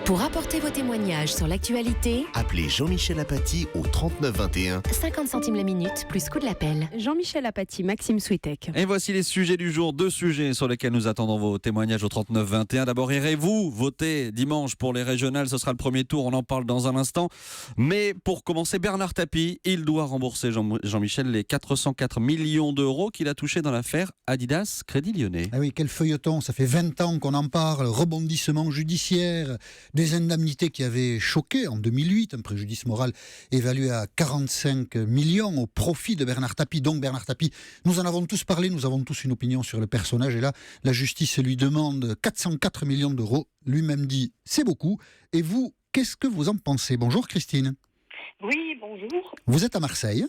Pour apporter vos témoignages sur l'actualité, appelez Jean-Michel Apathy au 39 21. 50 centimes la minute, plus coût de l'appel. Jean-Michel Apathy, Maxime Switek. Et voici les sujets du jour, 2 sujets sur lesquels nous attendons vos témoignages au 39 21. D'abord, irez-vous voter dimanche pour les régionales? Ce sera le premier tour, on en parle dans un instant. Mais pour commencer, Bernard Tapie, il doit rembourser Jean-Michel les 404 millions d'euros qu'il a touchés dans l'affaire Adidas Crédit Lyonnais. Ah oui, quel feuilleton, ça fait 20 ans qu'on en parle, rebondissement judiciaire, des indemnités qui avaient choqué en 2008, un préjudice moral évalué à 45 millions au profit de Bernard Tapie. Donc Bernard Tapie, nous en avons tous parlé, nous avons tous une opinion sur le personnage et là, la justice lui demande 404 millions d'euros. Lui-même dit, c'est beaucoup. Et vous, qu'est-ce que vous en pensez? Bonjour Christine. Oui, bonjour. Vous êtes à Marseille.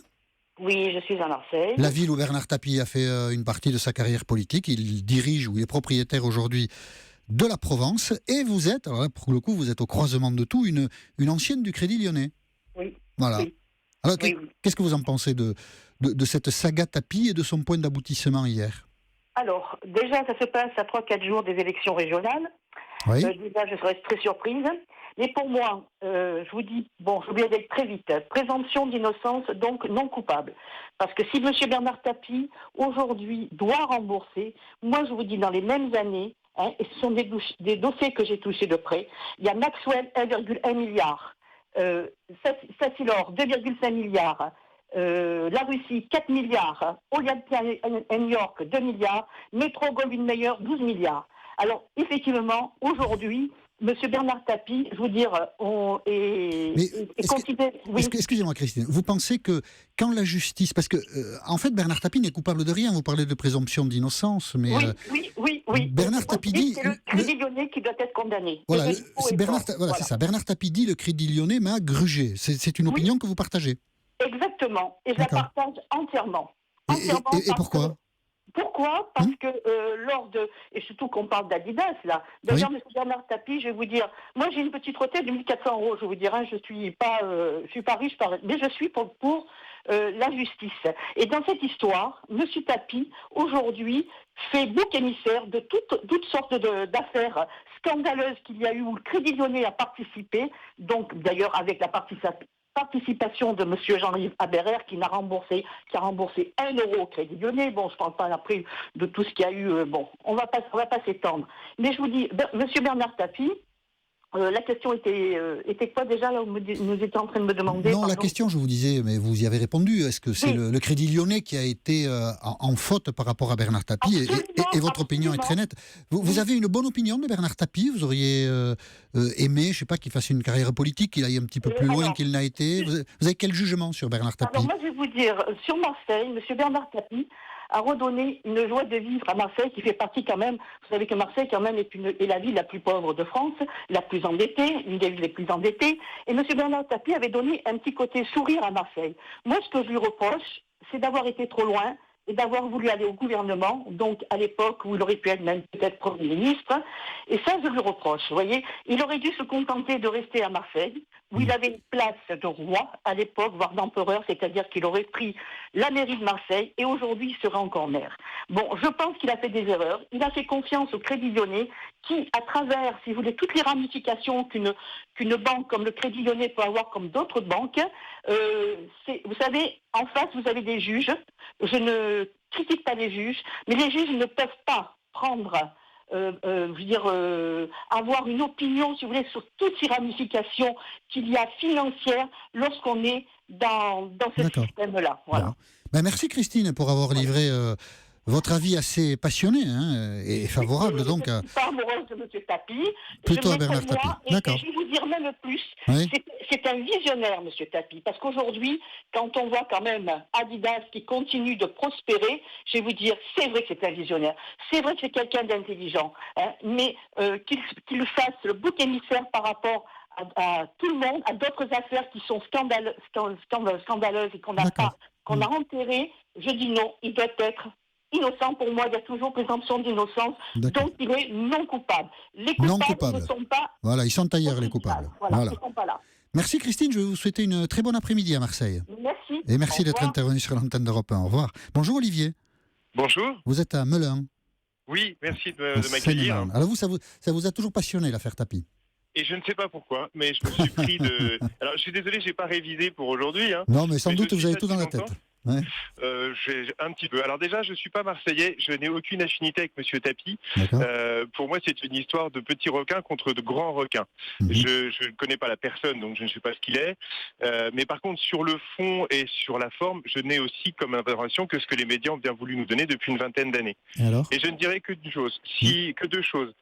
Oui, je suis à Marseille. La ville où Bernard Tapie a fait une partie de sa carrière politique. Il dirige ou il est propriétaire aujourd'hui de la Provence. Et vous êtes, alors là, pour le coup, vous êtes au croisement de tout, une ancienne du Crédit Lyonnais. Oui. Voilà. Oui. Alors, Oui. qu'est-ce que vous en pensez de cette saga Tapie et de son point d'aboutissement hier? Alors, déjà, ça se passe à 3-4 jours des élections régionales. Oui. Déjà, je serais très surprise. Mais pour moi, je vous dis, bon, je vais aller très vite. Présomption d'innocence, donc non coupable. Parce que si M. Bernard Tapie, aujourd'hui, doit rembourser, moi, je vous dis, dans les mêmes années, et ce sont des dossiers que j'ai touchés de près, il y a Maxwell, 1,1 milliard. Sassilor, 2,5 milliards. La Russie, 4 milliards. Olympia New York, 2 milliards. Metro Goldwyn Mayer, 12 milliards. Alors, effectivement, aujourd'hui, M. Bernard Tapie, je veux dire, excusez-moi Christine, vous pensez que quand la justice, parce que en fait Bernard Tapie n'est coupable de rien, vous parlez de présomption d'innocence, mais oui. Bernard Tapie dit c'est le Crédit Lyonnais qui doit être condamné. Voilà, c'est ça. Bernard Tapie dit le Crédit Lyonnais m'a grugé. C'est une opinion que vous partagez. Exactement, et je la partage entièrement. Et pourquoi? Pourquoi? Parce que et surtout qu'on parle d'Adidas là. D'ailleurs, M. Bernard Tapie, je vais vous dire, moi j'ai une petite retraite de 1 400 euros, je vous dire, je suis pas riche, mais je suis pour la justice. Et dans cette histoire, M. Tapie, aujourd'hui, fait bouc émissaire de toutes sortes d'affaires scandaleuses qu'il y a eu où le Crédit Lyonnais a participé, donc d'ailleurs avec la participation de M. Jean-Yves Aberer qui a remboursé 1 euro au Crédit Lyonnais. Bon, je ne parle pas après de tout ce qu'il y a eu. On va pas s'étendre. Mais je vous dis, M. Bernard Tapie, la question était quoi déjà là où nous étions en train de me demander? Non, la question, je vous disais, mais vous y avez répondu. Est-ce que c'est le Crédit Lyonnais qui a été en faute par rapport à Bernard Tapie? Et votre opinion est très nette. Vous avez une bonne opinion de Bernard Tapie? Vous auriez aimé, je ne sais pas, qu'il fasse une carrière politique, qu'il aille un petit peu plus loin qu'il n'a été? Vous avez quel jugement sur Bernard Tapie? Alors moi, je vais vous dire, sur Marseille, M. Bernard Tapie a redonné une joie de vivre à Marseille qui fait partie quand même, vous savez que Marseille quand même est la ville la plus pauvre de France, la plus endettée, une des villes les plus endettées, et M. Bernard Tapie avait donné un petit côté sourire à Marseille. Moi, ce que je lui reproche, c'est d'avoir été trop loin et d'avoir voulu aller au gouvernement, donc à l'époque où il aurait pu être même peut-être Premier ministre, et ça je lui reproche, vous voyez. Il aurait dû se contenter de rester à Marseille, où il avait une place de roi à l'époque, voire d'empereur, c'est-à-dire qu'il aurait pris la mairie de Marseille, et aujourd'hui il serait encore maire. Bon, je pense qu'il a fait des erreurs, il a fait confiance au Crédit Lyonnais, qui, à travers, si vous voulez, toutes les ramifications qu'une banque comme le Crédit Lyonnais peut avoir comme d'autres banques, vous savez, en face, vous avez des juges. Je ne critique pas les juges, mais les juges ne peuvent pas prendre, avoir une opinion, si vous voulez, sur toutes ces ramifications qu'il y a financières lorsqu'on est dans ce système-là. Voilà. Ben, merci Christine pour avoir livré votre avis assez passionné et favorable. Je ne suis pas amoureuse de M. Tapie. Plutôt à Bernard Tapie. D'accord. Et je vais vous dire même plus, c'est un visionnaire, M. Tapie, parce qu'aujourd'hui, quand on voit quand même Adidas qui continue de prospérer, je vais vous dire, c'est vrai que c'est un visionnaire. C'est vrai que c'est quelqu'un d'intelligent, mais qu'il fasse le bouc émissaire par rapport à tout le monde, à d'autres affaires qui sont scandaleuses et qu'on a enterrées, je dis non, il doit être innocent. Pour moi, il y a toujours présomption d'innocence, donc il est non coupable. Les coupables ne sont pas... Voilà, ils sont ailleurs, les coupables. Voilà. Ils ne sont pas là. Merci Christine, je vais vous souhaiter une très bonne après-midi à Marseille. Merci. Et merci d'être intervenu sur l'antenne d'Europe 1. Au revoir. Bonjour Olivier. Bonjour. Vous êtes à Melun. Oui, merci de m'accueillir. Alors vous, ça vous a toujours passionné l'affaire Tapie? Et je ne sais pas pourquoi, mais je me suis pris de... Alors, je suis désolé, j'ai pas révisé pour aujourd'hui. Hein, Non, mais sans mais doute je vous suis avez tout dans la assez tête. content. Ouais, J'ai un petit peu. Alors déjà, je suis pas marseillais, je n'ai aucune affinité avec Monsieur Tapi. d'accord. Pour moi, c'est une histoire de petits requins contre de grands requins. Mhm. Je ne connais pas la personne, donc je ne sais pas ce qu'il est. Mais par contre, sur le fond et sur la forme, je n'ai aussi comme information que ce que les médias ont bien voulu nous donner depuis une vingtaine d'années. Et alors? Et je ne dirais que deux choses.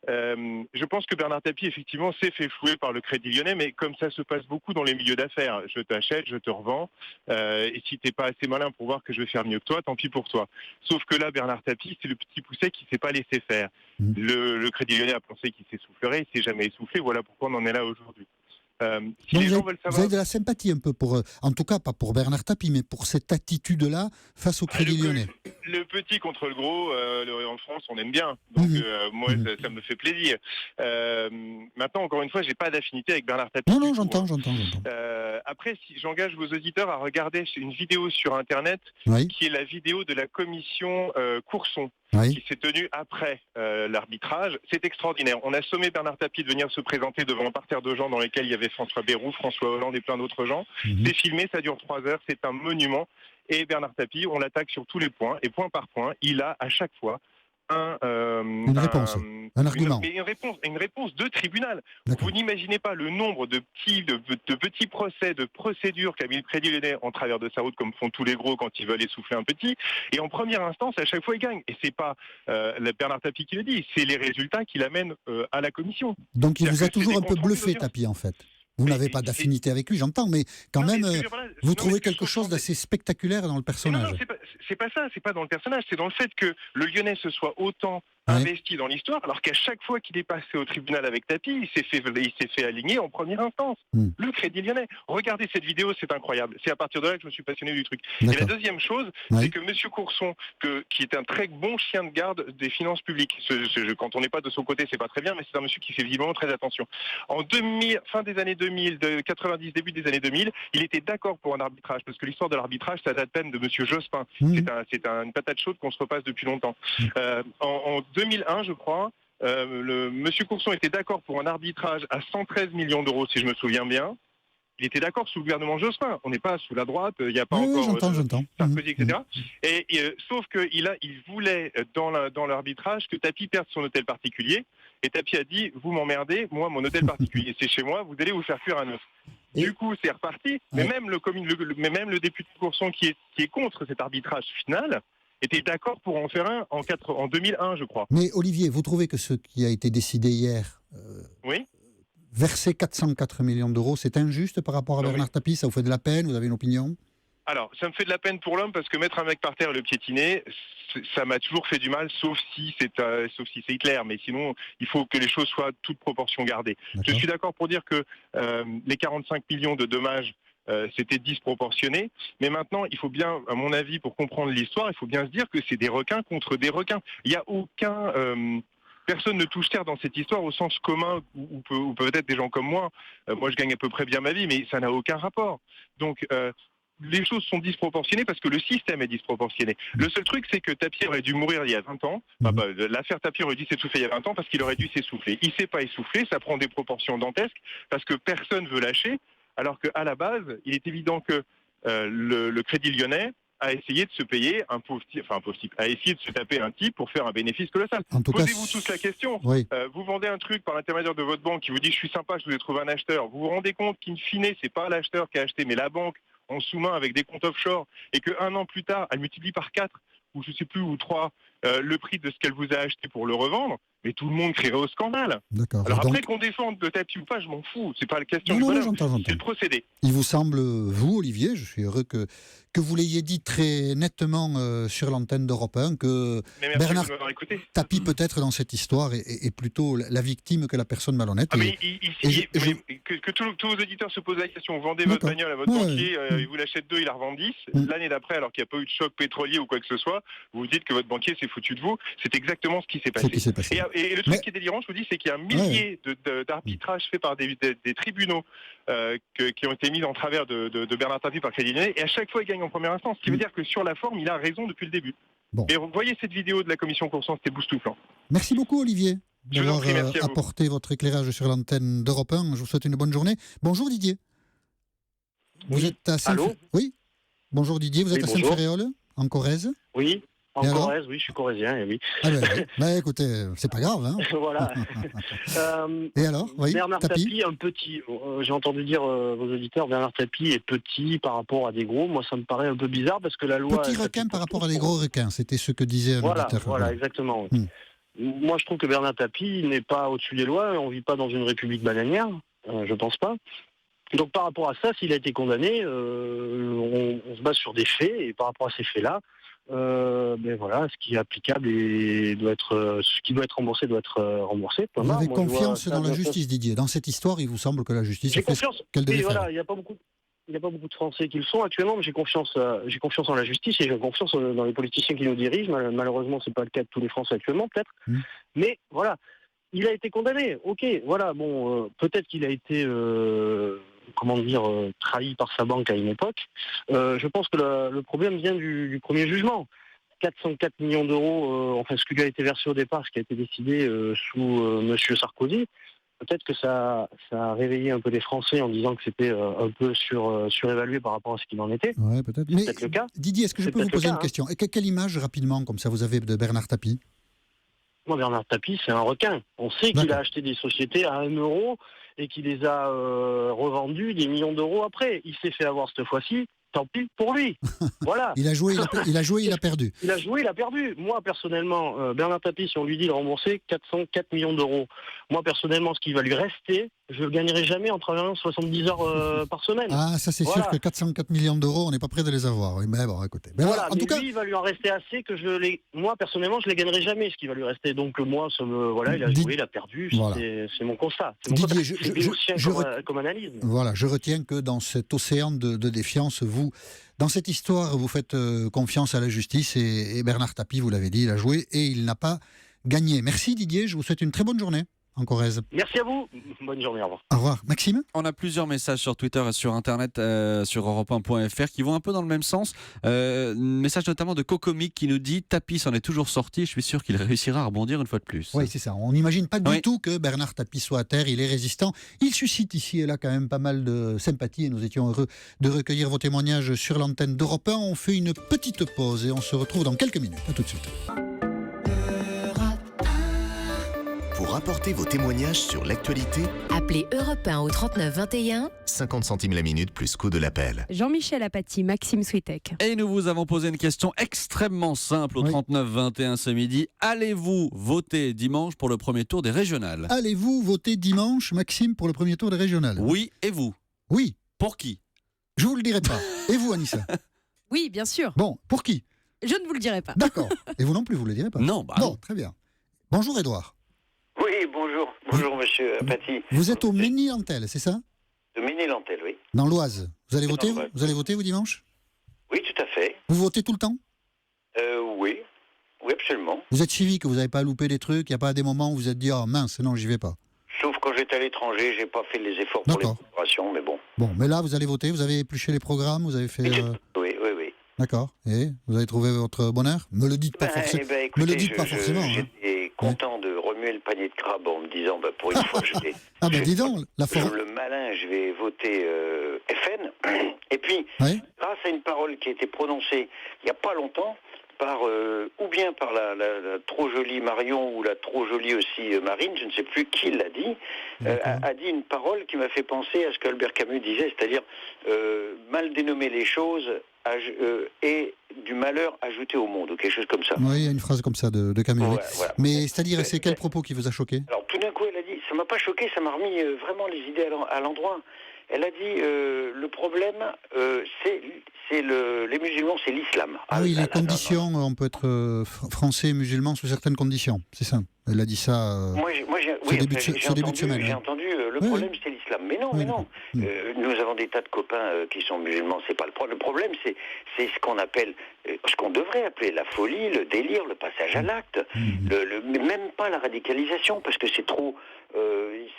Je pense que Bernard Tapie, effectivement, s'est fait flouer par le Crédit Lyonnais, mais comme ça se passe beaucoup dans les milieux d'affaires, je t'achète, je te revends, et si t'es pas assez malin pour voir que je vais faire mieux que toi, tant pis pour toi. Sauf que là, Bernard Tapie, c'est le petit pousset qui s'est pas laissé faire. Mm. Le Crédit Lyonnais a pensé qu'il s'essoufflerait, il s'est jamais essoufflé, voilà pourquoi on en est là aujourd'hui. Si Donc les vous, gens avez, veulent vous savoir... avez de la sympathie un peu pour, en tout cas pas pour Bernard Tapie, mais pour cette attitude-là face au Crédit Lyonnais. Le petit contre le gros, en France, on aime bien. Donc moi, ça me fait plaisir. Maintenant, encore une fois, j'ai pas d'affinité avec Bernard Tapie. Non, non, du tout, j'entends. Après, si j'engage vos auditeurs à regarder une vidéo sur Internet, Oui, qui est la vidéo de la commission Courson, oui. qui s'est tenue après l'arbitrage. C'est extraordinaire. On a sommé Bernard Tapie de venir se présenter devant un parterre de gens dans lesquels il y avait François Bayrou, François Hollande et plein d'autres gens. Mhm. C'est filmé, ça dure 3 heures, c'est un monument. Et Bernard Tapie, on l'attaque sur tous les points, et point par point, il a à chaque fois Une réponse, un argument. Une réponse de tribunal. D'accord. Vous n'imaginez pas le nombre de petits procès, de procédures qu'a mis le Crédit Lyonnais en travers de sa route, comme font tous les gros quand ils veulent essouffler un petit. Et en première instance, à chaque fois, il gagne. Et c'est pas Bernard Tapie qui le dit, c'est les résultats qui l'amènent à la commission. Donc il vous a C'est-à-dire que toujours c'est un des peu comptes rendus bluffé, d'audience. Tapie, en fait. Vous Mais n'avez pas d'affinité avec lui, j'entends, mais quand Non, même, mais voilà, vous non, trouvez mais quelque chose d'assez spectaculaire dans le Non, personnage. c'est pas ça, c'est pas dans le personnage, c'est dans le fait que le Lyonnais se soit autant Ouais. investi dans l'histoire, alors qu'à chaque fois qu'il est passé au tribunal avec Tapie, il s'est fait aligner en première instance. Le Crédit Lyonnais. Regardez cette vidéo, c'est incroyable. C'est à partir de là que je me suis passionné du truc. Et la D'accord. deuxième chose, Ouais. c'est que Monsieur Courson, qui est un très bon chien de garde des finances publiques, quand on n'est pas de son côté, c'est pas très bien, mais c'est un monsieur qui fait visiblement très attention. En 2000, fin des années 2000, de 90, début des années 2000, il était d'accord pour un arbitrage, parce que l'histoire de l'arbitrage, ça date peine de Monsieur Jospin. Mhm. C'est une patate chaude qu'on se repasse depuis longtemps. En 2001, je crois, Monsieur Courson était d'accord pour un arbitrage à 113 millions d'euros, si je me souviens bien. Il était d'accord sous le gouvernement Jospin. On n'est pas sous la droite, il n'y a pas Oui, encore j'entends. Sarkozy, etc. Et sauf qu'il voulait, dans l'arbitrage, que Tapie perde son hôtel particulier. Et Tapie a dit, vous m'emmerdez, moi, mon hôtel particulier, c'est chez moi, vous allez vous faire cuire un œuf. Et- Du coup, c'est reparti. Mais Ouais. même le député Courson qui est contre cet arbitrage final était d'accord pour en faire un en 2001, je crois. Mais Olivier, vous trouvez que ce qui a été décidé hier, Oui. verser 404 millions d'euros, c'est injuste par rapport à Non, Bernard Tapie? Ça vous fait de la peine? Vous avez une opinion? Alors, ça me fait de la peine pour l'homme parce que mettre un mec par terre et le piétiner, ça m'a toujours fait du mal, sauf si c'est Hitler. Mais sinon, il faut que les choses soient toutes proportions gardées. Je D'accord. suis d'accord pour dire que les 45 millions de dommages, c'était disproportionné. Mais maintenant, il faut bien, à mon avis, pour comprendre l'histoire, il faut bien se dire que c'est des requins contre des requins. Il n'y a aucun... personne ne touche terre dans cette histoire au sens commun, ou peut-être des gens comme moi. Moi, je gagne à peu près bien ma vie, mais ça n'a aucun rapport. Donc... les choses sont disproportionnées parce que le système est disproportionné. Le seul truc, c'est que Tapie aurait dû mourir il y a 20 ans. L'affaire Tapie aurait dû s'essouffler il y a 20 ans parce qu'il aurait dû s'essouffler. Il ne s'est pas essoufflé, ça prend des proportions dantesques parce que personne ne veut lâcher, alors qu'à la base, il est évident que le Crédit Lyonnais a essayé de se payer un pauvre type, a essayé de se taper un type pour faire un bénéfice colossal. En tout cas, Posez-vous tous la question. Oui. Vous vendez un truc par l'intermédiaire de votre banque qui vous dit je suis sympa, je vous ai trouvé un acheteur. Vous vous rendez compte qu'in fine, c'est pas l'acheteur qui a acheté, mais la banque en sous-main avec des comptes offshore, et qu'un an plus tard, elle multiplie par 4, ou je sais plus, ou 3, le prix de ce qu'elle vous a acheté pour le revendre, mais tout le monde crierait au scandale. D'accord. Alors Et donc, après qu'on défende de Tapie ou pas, je m'en fous, c'est pas la question non, du non, bonhomme, j'entends. c'est le procédé. Il vous semble, vous, Olivier, je suis heureux que vous l'ayez dit très nettement sur l'antenne d'Europe 1, que Mais merci Bernard de m'avoir écouté. Tapie, peut-être, dans cette histoire, est plutôt la victime que la personne malhonnête. Ah, mais tous vos auditeurs se posent la question, vous vendez votre D'accord. bagnole à votre Ouais, banquier, ouais. il vous l'achète 2, il la revend 10, Mm. l'année d'après, alors qu'il n'y a pas eu de choc pétrolier ou quoi que ce soit, vous vous dites que votre banquier s'est foutu de vous, c'est exactement ce qui s'est Ce passé. qui s'est passé. Et le truc Mais- qui est délirant, je vous dis, c'est qu'il y a un millier d'arbitrages faits par des tribunaux qui ont été mis en travers de Bernard Tapie par Crédit Lyonnais, et à chaque fois, il gagne en première instance. Ce qui veut dire que sur la forme, il a raison depuis le début. Bon. Et vous voyez cette vidéo de la commission Courson, c'était boussouflant. Merci beaucoup, Olivier. Je vous en d'avoir prie, merci à vous. apporté votre éclairage sur l'antenne d'Europe 1. Je vous souhaite une bonne journée. Bonjour Didier. Vous êtes à Allô ? Oui. Bonjour Didier, vous êtes Oui, à bonjour. Sainte-Féréole, en Corrèze. Oui, en Et alors Corrèze, oui, je suis corrézien, et oui. Ah ben, oui. Ben, écoutez, c'est pas grave. Hein. Voilà. Et alors, oui, Bernard Tapie. Tapie, un petit. J'ai entendu dire vos auditeurs, Bernard Tapie est petit par rapport à des gros. Moi, ça me paraît un peu bizarre parce que la loi. Petit requin par rapport à des gros requins, c'était ce que disait un Voilà, auditeur. voilà, exactement. Hmm. Moi, je trouve que Bernard Tapie n'est pas au-dessus des lois. On vit pas dans une république bananière. Je pense pas. Donc, par rapport à ça, s'il a été condamné, on se base sur des faits, et par rapport à ces faits-là, ben voilà, ce qui est applicable et ce qui doit être remboursé doit être remboursé. Point Vous barre. avez Moi, je vois confiance ça dans la de- justice, Didier. Dans cette histoire, il vous semble que la justice J'ai a fait ce confiance. qu'elle devait Oui, faire. voilà, il n'y a pas beaucoup de Français qui le sont actuellement, mais j'ai confiance en la justice et j'ai confiance dans les politiciens qui nous dirigent. Malheureusement, c'est pas le cas de tous les Français actuellement, peut-être. Mais voilà, il a été condamné. Ok, voilà, bon, peut-être qu'il a été, trahi par sa banque à une époque. Je pense que le problème vient du premier jugement. 404 millions d'euros, ce qui lui a été versé au départ, ce qui a été décidé sous Monsieur Sarkozy. Peut-être que ça a réveillé un peu les Français en disant que c'était un peu surévalué par rapport à ce qu'il en était. Ouais, peut-être. C'est Mais peut-être le cas. Didier, est-ce que je C'est peux vous peut-être le poser cas, une question? Et quelle image, rapidement, comme ça, vous avez de Bernard Tapie? Moi, Bernard Tapie, c'est un requin. On sait qu'il a acheté des sociétés à 1 euro et qu'il les a revendues des millions d'euros après. Il s'est fait avoir cette fois-ci. Tant pis pour lui. Voilà. Il a joué, il a perdu. Il a joué, il a perdu. Moi, personnellement, Bernard Tapie, si on lui dit de rembourser 404 millions d'euros, moi, personnellement, ce qui va lui rester, je ne gagnerai jamais en travaillant 70 heures par semaine. Ah, ça c'est Voilà. sûr que 404 millions d'euros, on n'est pas prêt de les avoir. Oui, mais bon, écoutez. Mais Voilà, en mais tout cas, lui, il va lui en rester assez que moi, personnellement, je ne les gagnerai jamais, ce qui va lui rester. Donc, moi, il a joué, il a perdu. Voilà. C'est mon constat. C'est mon Didier, constat. C'est aussi comme analyse. Voilà, je retiens que dans cet océan de défiance, vous, dans cette histoire, vous faites confiance à la justice et Bernard Tapie, vous l'avez dit, il a joué et il n'a pas gagné. Merci Didier, je vous souhaite une très bonne journée en Corrèze. Merci à vous. Bonne journée, au revoir. Au revoir. Maxime? On a plusieurs messages sur Twitter et sur Internet, sur europe1.fr, qui vont un peu dans le même sens. Message notamment de Cocomic qui nous dit « Tapie s'en est toujours sorti, je suis sûr qu'il réussira à rebondir une fois de plus. » Oui, c'est ça. On n'imagine pas du tout que Bernard Tapie soit à terre, il est résistant. Il suscite ici et là quand même pas mal de sympathie et nous étions heureux de recueillir vos témoignages sur l'antenne d'Europe 1. On fait une petite pause et on se retrouve dans quelques minutes. À tout de suite. Pour apporter vos témoignages sur l'actualité, Appelez Europe 1 au 39 21. 50 centimes la minute plus coût de l'appel. Jean-Michel Apathy, Maxime Switek. Et nous vous avons posé une question extrêmement simple au 39-21 ce midi. Allez-vous voter dimanche pour le premier tour des régionales? Allez-vous voter dimanche, Maxime, pour le premier tour des régionales? Oui, et vous? Oui. Pour qui? Je vous le dirai pas. Et vous, Anissa? Oui, bien sûr. Bon, pour qui? Je ne vous le dirai pas. D'accord. Et vous non plus, vous le direz pas? Non, bah Bon, non. très bien. Bonjour Édouard. Oui, bonjour. Bonjour, monsieur Apathy. Vous êtes au Ménil-en-Tel, c'est ça? De Ménil-en-Tel, oui. Dans l'Oise. Vous allez voter? l'Oise. Vous allez voter, vous, dimanche? Oui, tout à fait. Vous votez tout le temps? Oui. Oui, absolument. Vous êtes civique, vous n'avez pas loupé des trucs, il n'y a pas des moments où vous êtes dit « Oh mince, non, j'y vais pas ». Sauf quand j'étais à l'étranger, j'ai pas fait les efforts pour les D'accord. préparations, mais bon. Bon, mais là, vous allez voter, vous avez épluché les programmes, vous avez fait... Oui, oui, oui. D'accord. Et vous avez trouvé votre bonheur? Me le dites pas forcément. Écoutez, Me le dites pas forcément. Hein. J'étais content de remuer le panier de crabe en me disant, pour une fois, je vais... Ah ben dis donc, le malin, je vais voter FN. Et puis, Oui. grâce à une parole qui a été prononcée il n'y a pas longtemps, ou bien par la trop jolie Marion ou la trop jolie aussi Marine, je ne sais plus qui l'a dit, a dit une parole qui m'a fait penser à ce qu'Albert Camus disait, c'est-à-dire mal dénommer les choses et du malheur ajouté au monde, ou quelque chose comme ça. Oui, il y a une phrase comme ça de Camus. Ouais, oui. voilà. Mais c'est-à-dire, c'est quel propos qui vous a choqué? Alors tout d'un coup, elle a dit, ça m'a pas choqué, ça m'a remis vraiment les idées à l'endroit. Elle a dit, le problème, c'est les musulmans, c'est l'islam. Ah oui, les conditions, on peut être français et musulman sous certaines conditions, c'est ça. Elle a dit ça ce début de semaine. J'ai entendu, le problème c'est l'islam. Mais non, nous avons des tas de copains qui sont musulmans, c'est pas le problème. Le problème c'est ce qu'on appelle, ce qu'on devrait appeler la folie, le délire, le passage à l'acte, même pas la radicalisation, parce que c'est trop...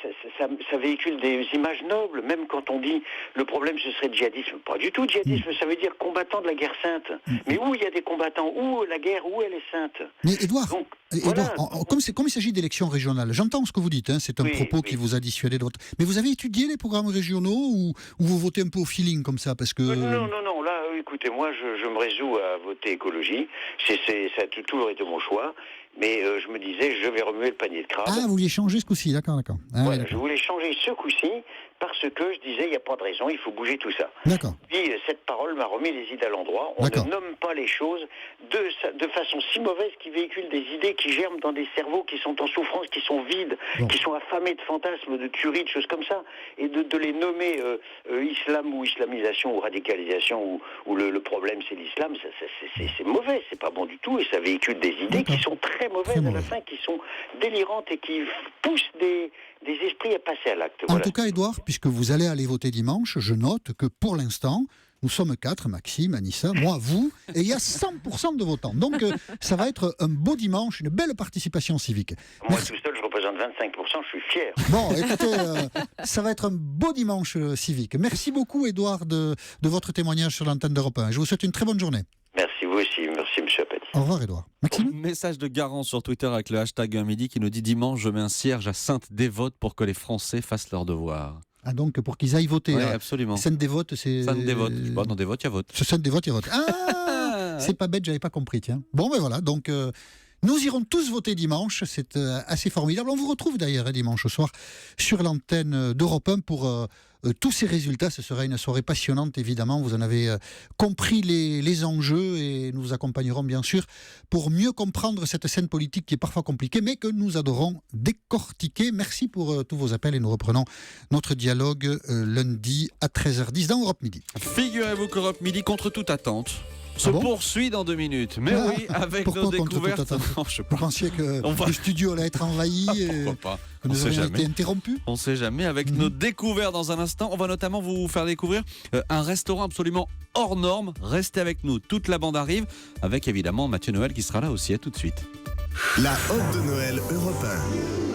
ça véhicule des images nobles, même quand on dit le problème ce serait le djihadisme. Pas du tout, djihadisme, ça veut dire combattant de la guerre sainte. Mais où il y a des combattants, où la guerre, où elle est sainte. Mais Édouard, Donc, Édouard, voilà. comme il s'agit d'élections régionales, j'entends ce que vous dites, hein, c'est un propos qui vous a dissuadé de votre... Mais vous avez étudié les programmes régionaux ou vous votez un peu au feeling comme ça parce que... Non, là, écoutez, moi je me résous à voter écologie, ça a toujours été mon choix, mais je me disais, je vais remuer le panier de crabe. Ah, vous vouliez changer ce coup-ci, d'accord. Ah, Voilà, d'accord. je voulais changer ce coup-ci parce que je disais, il n'y a pas de raison, il faut bouger tout ça. D'accord. Puis cette parole m'a remis les idées à l'endroit. On D'accord. ne nomme pas les choses de façon si mauvaise qui véhiculent des idées qui germent dans des cerveaux qui sont en souffrance, qui sont vides, qui sont affamés de fantasmes, de tueries, de choses comme ça. Et de les nommer islam ou islamisation ou radicalisation ou le problème c'est l'islam, c'est mauvais, c'est pas bon du tout. Et ça véhicule des idées qui sont très mauvaises à la fin, qui sont délirantes et qui poussent des esprits à passer à l'acte. En tout cas, Édouard, puisque vous allez aller voter dimanche, je note que pour l'instant, nous sommes 4, Maxime, Anissa, moi, vous, et il y a 100% de votants. Donc, ça va être un beau dimanche, une belle participation civique. Moi, tout seul, je représente 25%, je suis fier. Bon, écoutez, ça va être un beau dimanche civique. Merci beaucoup, Édouard, de votre témoignage sur l'antenne d'Europe 1. Je vous souhaite une très bonne journée. Merci, vous aussi. Merci, monsieur Apathy. Au revoir, Édouard. Maxime ? Message de Garance sur Twitter avec le hashtag un midi qui nous dit dimanche, je mets un cierge à Sainte-Dévote pour que les Français fassent leur devoir. Ah, donc, pour qu'ils aillent voter. Oui, absolument. Sainte-Dévote, c'est... Sainte-Dévote. Je sais pas, dans Dévote, il y a vote. Sainte-Dévote, il y a vote. Ah, c'est pas bête, j'avais pas compris, tiens. Bon, ben voilà, donc... nous irons tous voter dimanche, c'est assez formidable. On vous retrouve d'ailleurs dimanche soir sur l'antenne d'Europe 1 pour tous ces résultats. Ce sera une soirée passionnante, évidemment. Vous en avez compris les enjeux et nous vous accompagnerons bien sûr pour mieux comprendre cette scène politique qui est parfois compliquée, mais que nous adorons décortiquer. Merci pour tous vos appels et nous reprenons notre dialogue lundi à 13h10 dans Europe Midi. Figurez-vous qu'Europe Midi, contre toute attente, se poursuit dans 2 minutes. Mais oui, avec nos découvertes. Non, je sais pas. Vous pensiez que le studio allait être envahi pourquoi pas. que nous aurions été interrompus? On ne sait jamais. Avec nos découvertes dans un instant, on va notamment vous faire découvrir un restaurant absolument hors norme. Restez avec nous, toute la bande arrive, avec évidemment Mathieu Noël qui sera là aussi. À tout de suite. La Hotte de Noël Europe 1.